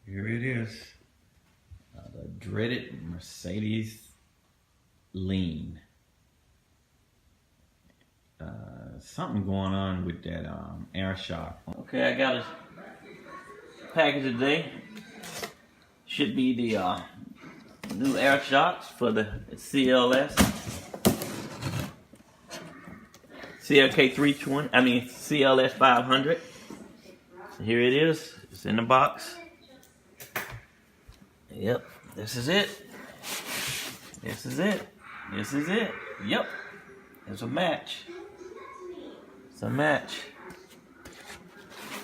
Here it is. The dreaded Mercedes lean. Something going on with that air shock. Okay, I got a package today. Should be the new air shocks for the CLK320. I mean CLS500. Here it is. It's in the box. Yep, this is it. This is it. This is it. Yep, it's a match. It's a match.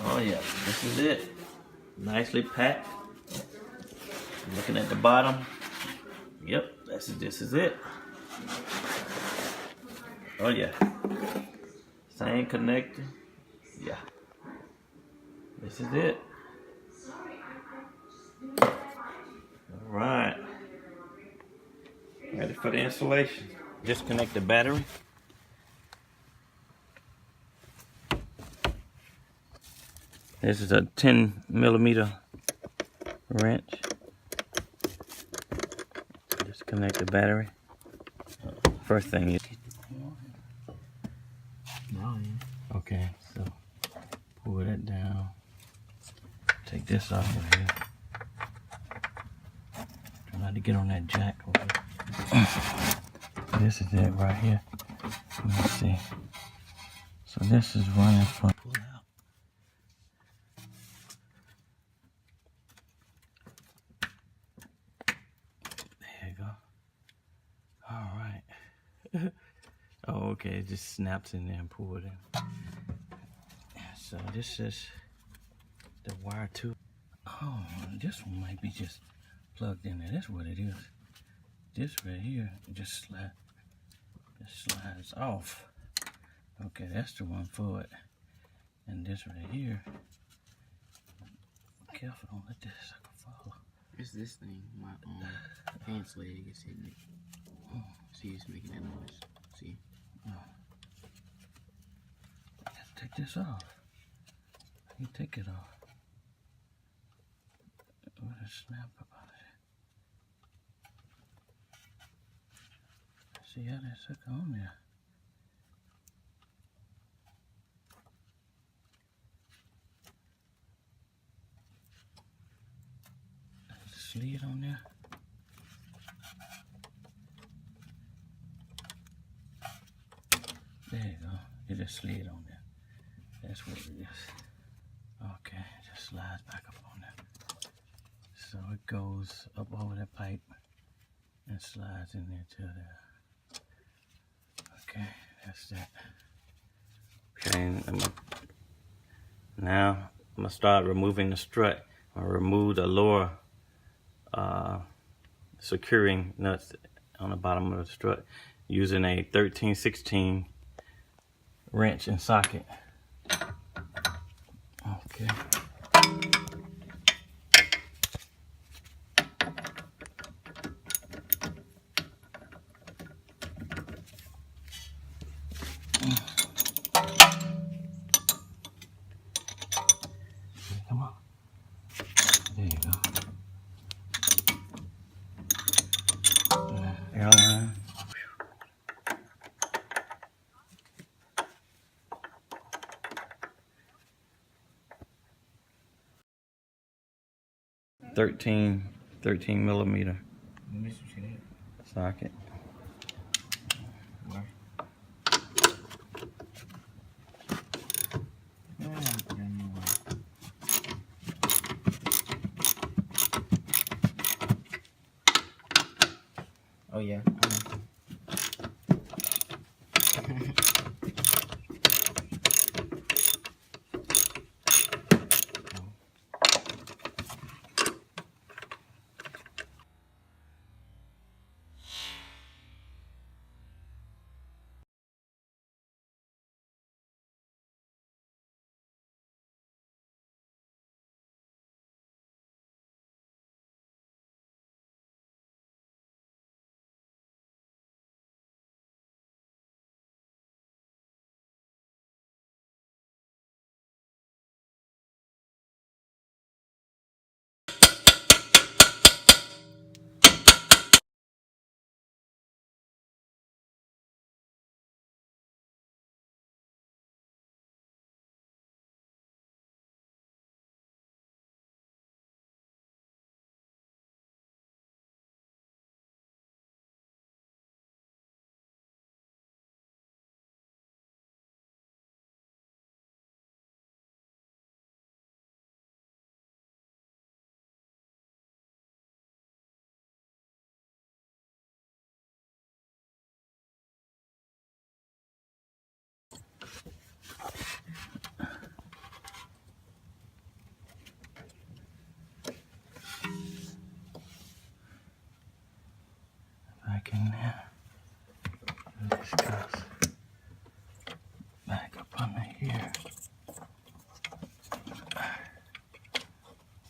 Oh yeah, this is it. Nicely packed. Looking at the bottom. Yep, this is it. Oh yeah. Same connector. Yeah. This is it. Alright. Ready for the installation. Disconnect the battery. This is a 10mm wrench. Disconnect the battery. First thing is. Okay, so pull that down. Take this off right here. Try not to get on that jack over here. This is it right here. Let me see. So this is running from. Pull it out. There you go. All right. Oh, okay. It just snaps in there and pull it in. So this is the wire tube. Oh, this one might be just plugged in there. That's what it is. This right here just slides off. Okay, that's the one for it. And this right here. Be careful, don't let this sucker fall. It's this thing. My pants leg is hitting it. Oh. See, it's making that noise. See? Oh. Let's take this off. You take it off. What a snap about it. See how that sucker on there. There's a sleeve on there. There you go. It just slid on there. That's what it is. Okay, it just slides back up on there. So it goes up over the pipe and slides in there to there. Okay, that's that. Okay, and now I'm gonna start removing the strut. I'm gonna remove the lower securing nuts on the bottom of the strut using a 13/16 wrench and socket. Okay. Come on. There you go. Airline. 13mm socket. Oh yeah.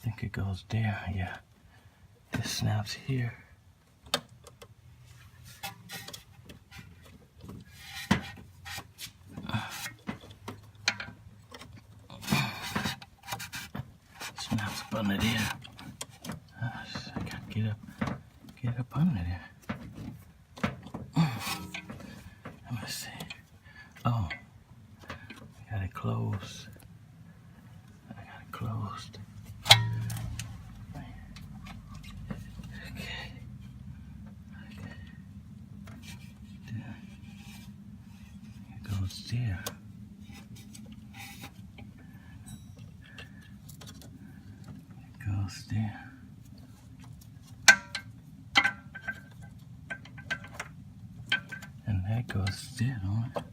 think it goes there, yeah. This snaps here. Snaps up under there. I gotta get up under there. Let me see. Oh, I got it closed. I got it closed. Okay. There. It goes there. It goes there. And that goes there on it.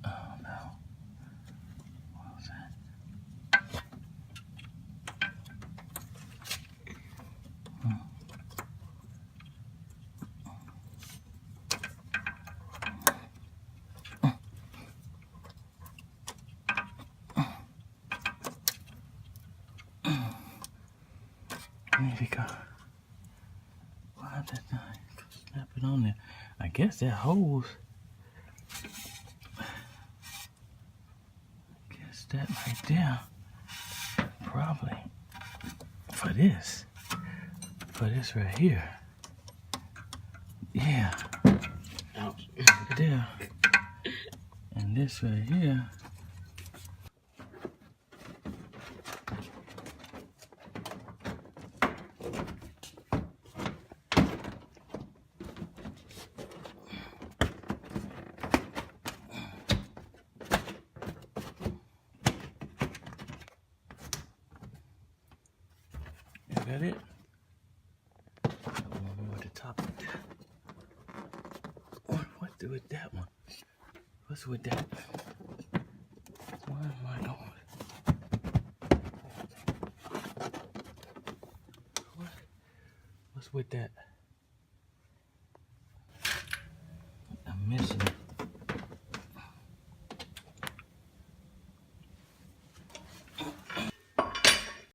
Oh no. What was that? There we go. Why did I snap it on there? I guess that hose. I guess that right there. Probably. For this. For this right here. Yeah. Ouch. Right there. And this right here. Is that it? One more at the top of that. What's with that one? What's with that? Why am I going? What's with that? I'm missing it.